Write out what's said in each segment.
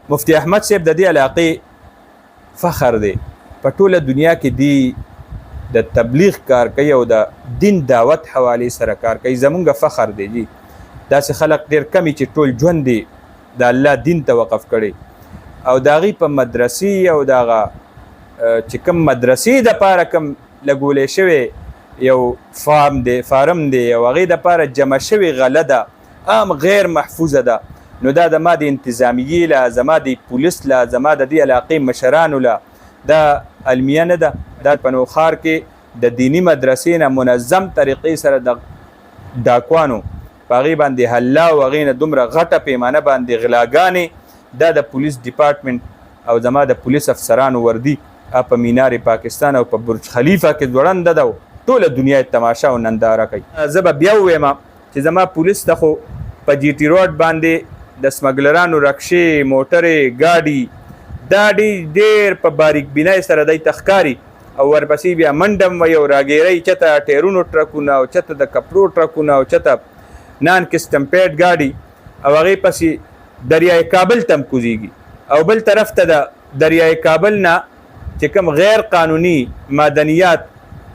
مفتی احمد صاحب د دې علاقې فخر دی په ټوله دنیا کې دی د تبلیغ کار کوي او د دین دعوت حوالې سره کار کوي زمونږ فخر دی جی داسې خلق ډېر کمی چې ټول ژوند دی د الله دین ته وقف کړي او د هغې په مدرسې او د هغه چې کوم مدرسې دپاره کوم لګولی شوی یو فارم دی او هغې دپاره جمع شوې غله ده عام غیر محفوظه ده نو دا د ما د انتظامیې له زما د پولیس له زما د دې علاقې مشرانو له دا علمیه نه ده دا په نوښار کې د دینی مدرسې نه منظم طریقې سره د ډاکوانو په هغې باندې حله او هغې نه دومره غټه پیمانه باندې غلاګانې دا د پولیس ډپارټمنټ او زما د پولیس افسرانو وردي په مینار پاکستان او په برج خلیفه کې ځوړنده ده ټوله دنیا تماشا او ننداره کوي زه به بیا ووایم چې زما پولیس ته خو په جی ټي روډ باندې د سمګلرانو رکشې موټرې ګاډي دا ډېر په باریک بینۍ سره دی تخکاري او ورپسې بیا منډم وي او راګیرئ چته ټیرونو ټرکونه او چته د کپړو ټرکونه او چته نان کسټمپیډ ګاډي او هغې پسې دریای کابل ته هم کوزیږي او بل طرف ته د دریای کابل نه چې کوم غیر قانوني معدنیات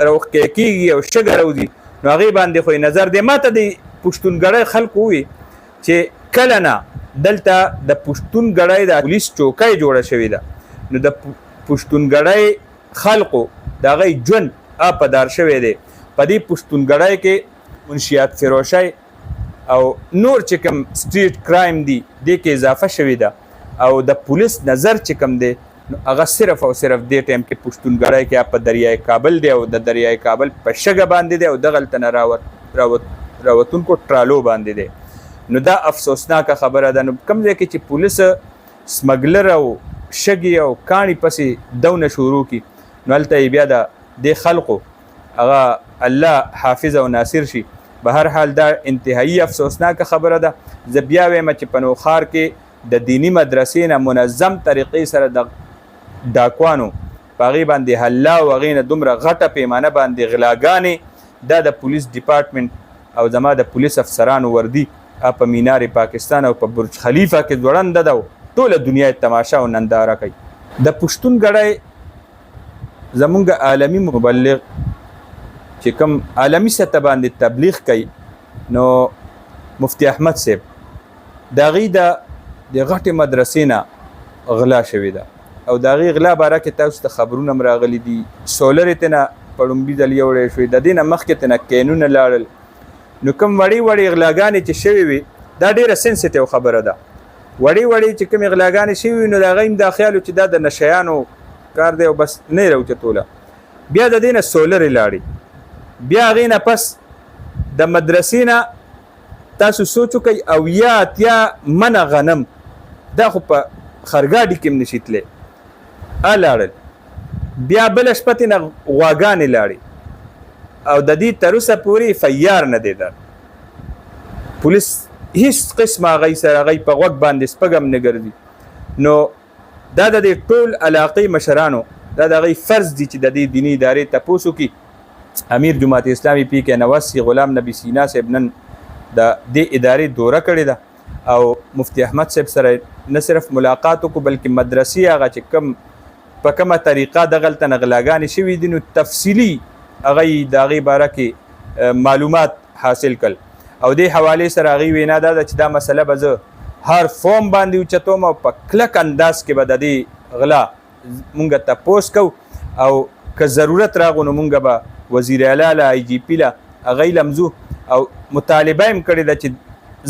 راوښکې کېږي او شګه راوځي نو هغې باندې خو نظر دی ما ته د پښتونګړۍ خلکو ووي چې کله نه دلته د پښتونګړۍ د پولیس چوکۍ جوړه شوې ده نو د پښتونګړۍ خلقو د هغې ژوند اپدار شوی دی په دې پښتونګړۍ کې منشیات فروشۍ او نور چې کوم سټریټ کرایم دی دې کې اضافه شوې ده او د پولیس نظر چې کوم دی نو هغه صرف او صرف دې ټایم کې پښتونګړۍ کې په دریای کابل دی او د دریای کابل په شګه باندې دی او دغلته نه راوتونکو ټرالو باندې دی نو دا افسوسناکه خبره ده نو کوم ځای کې چې پولیس سمګلر او شګې او کاڼي پسې دونه شروع کړي نو هلته یې بیا د دې خلقو هغه الله حافظ او ناصر شي به هر حال دا انتهایی افسوسناکه خبره ده زه بیا وایم چې په نوښار کې د دینی مدرسې نه منظم طریقې سره د ډاکوانو په هغې باندې حله او هغې نه دومره غټه پیمانه باندې غلاګانې دا د پولیس ډپارټمنټ او زما د پولیس افسرانو وردي په مینار پاکستان او په برج خلیفه کې ځوړنده ده ټوله دنیا تماشا او ننداره کوي د پښتونګړۍ زمونږ عالمي مبلغ چې کوم عالمي سطح باندې تبلیغ کوي نو مفتی احمد صاحب د هغې د غټې مدرسې نه غلا شوې ده او د هغې غلا باره کې تاسو ته خبرونه هم راغلي دي سولر یې تېنه په لومبي ځل یوړی شوې د دې نه مخکې تېنه کینونه لاړل نو کوم وړې وړې غلاګانې چې شوې وي دا ډېره سنسټیو خبره ده وړې وړې چې کومې غلاګانې شوې وي نو د هغه هم دا خیال چې دا د نشیانو کار دی او بس نه یې راوچتوله بیا د دې نه سولرې لاړې بیا هغې نه پس د مدرسې نه تاسو سوچ وکئ او یا اتیا منه غنم دا خو په خرګاډي کې هم نشي تللی لاړل بیا بله شپه ترې نه غواګانې لاړې او د دې تر اوسه پورې فیار نه دی در پولیس هیڅ قسمه هغوی سره هغوی په غوږ باندې سپږ هم نه ګرځي نو دا د دې ټول علاقې مشرانو دا د هغوی فرض دي چې د دې دیني ادارې تپوس وکړي امیر جماعت اسلامي پی کې نواز غلام نبی سینا صاحب نن د دې ادارې دوره کړې ده او مفتی احمد صاحب سره نه صرف ملاقات وکړو بلکې مدرسې هغه چې کوم په کومه طریقه دغلته نه غلاګانې شوي دي نو تفصیلي هغه د هغې باره کې معلومات حاصل کړل او دې حوالې سره هغې وینا دا ده چې دا مسله به زه هر فورم باندې اوچتوم او په کلک انداز کې به د دې غلا مونږ تپوس کوو او که ضرورت راغو نو مونږ به وزیر اعلی له آی جي پي له هغوی لمزو او مطالبه هم کړې ده چې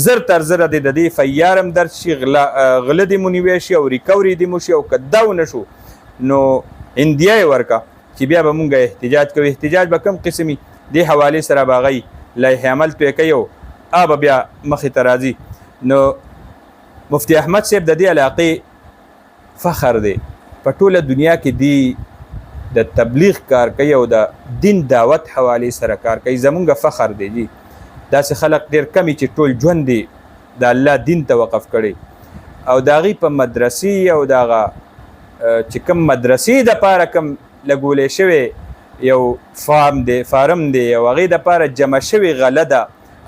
زر تر زره د دې فیار هم درد شي غله دې مونیوی شي او ریکوري دې مو شي او که دا ونه شو نو اندیه یې ورکه چې بیا به مونږ احتجاج کوو احتجاج به کوم قسمي دې حوالې سره به هغوی لایحې عمل توی کوي او به بیا مخې ته راځي نو مفتی احمد صاحب د دې علاقې فخر دی په ټوله دنیا کې دی د تبلیغ کار کوي او د دین دعوت حوالې سره کار کوي زمونږ فخر دی جی داسې خلق ډېر کمی چې ټول ژوند دی د الله دین ته وقف کړی او د هغې په مدرسې او د هغه چې کوم مدرسې دپاره کوم لګولی شوی یو فارم دی او هغې دپاره جمع شوې غله ده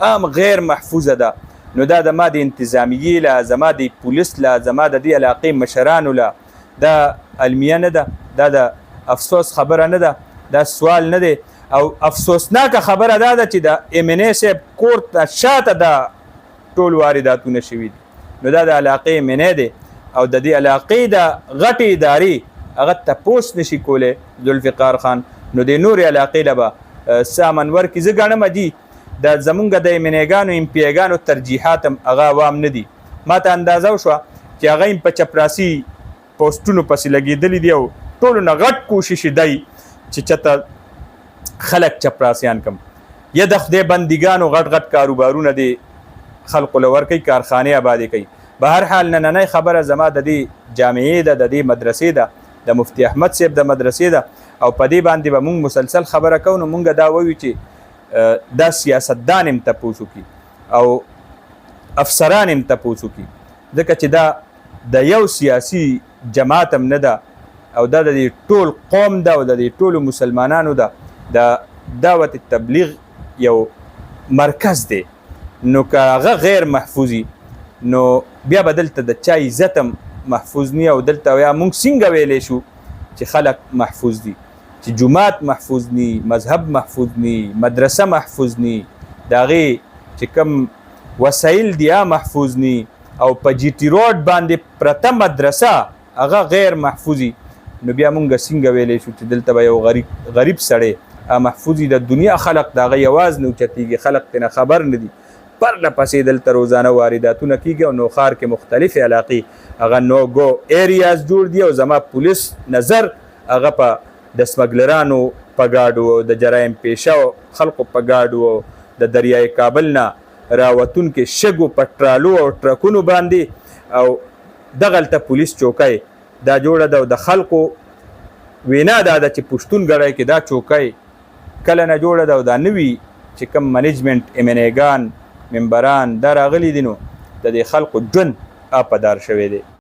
عام غیر محفوظه ده نو دا د ما د انتظامیې له زما د پولیس له زما د دې علاقې مشرانو له دا المیه نه ده دا د افسوس خبره نه ده دا سوال نه دی او افسوسناکه خبره دا ده چې د MNA صاحب کور ته شاته دا ټول وارداتونه شوي دي نو دا د علاقې MNA دی او د دې علاقې د غټې ادارې هغه تپوس نشي کولی ذوالفقار خان نو د نورې علاقې له به سامان ورکړي زه ګڼم دي د زمونږ د MNA-ګانو MP-ګانو ترجیحات هم هغه عوام نه دي ما ته اندازه وشوه چې هغه هم په چپراسي پوسټونو پسې لګېدلي دي او ټولو نه غټ کوشش دی چې چېرته خلک چپراسیان کم یا د خدای بندګانو غټ غټ کاروبارونه دی خلقو له ورکوي کارخانې آبادې کوي به هر حال نننۍ خبره زما د دې جامعې ده د دې مدرسې ده د مفتي احمد صاحب د مدرسې ده او په دې باندې به مونږ مسلسل خبره کوو نو مونږ دا وویو چې دا سیاستدان هم تپوس وکړي او افسران هم تپوس وکړي ځکه چې دا د یو سیاسي جماعت هم نه ده او دا د دې ټول قوم ده او د دې ټولو مسلمانانو ده د دعوت تبلیغ یو مرکز دی نو که هغه غیر محفوظي نو بیا به دلته د چا عزت هم محفوظ نی او دلته یا مونږ څنګه ویلی شو چې خلک محفوظ دي چې جماعت محفوظ نی مذهب محفوظ نی مدرسه محفوظ نی د هغې چې کوم وسایل دي محفوظ نی او په GT روډ باندې پرته مدرسه هغه غیر محفوظي نو بیا مونږ څنګه ویلی شو چې دلته به یو غریب سړی محفوظي د دنیا خلق د هغه یواز نه اوچتېږي خلق ترې خبر نه دي پرله پسې دلته روزانه وارداتونه کېږي او نوښار کې مختلفې علاقې هغه نو ګو ایریاز جوړ دي او زما پولیس نظر هغه په د سمګلرانو په ګاډو او د جرایم پیشه خلقو په ګاډو او د دریای کابل نه راوتونکې شګو په ټرالو او ټرکونو باندې او دغلته پولیس چوکۍ دا جوړه ده او د خلقو وینا دا ده چې پښتون ګړی کې دا چوکۍ کله نه جوړه ده او دا نوي چې کوم منیجمنټ MNA-ګان ممبران دا راغلي دي نو د دې خلقو ژوند اپدار شوی دی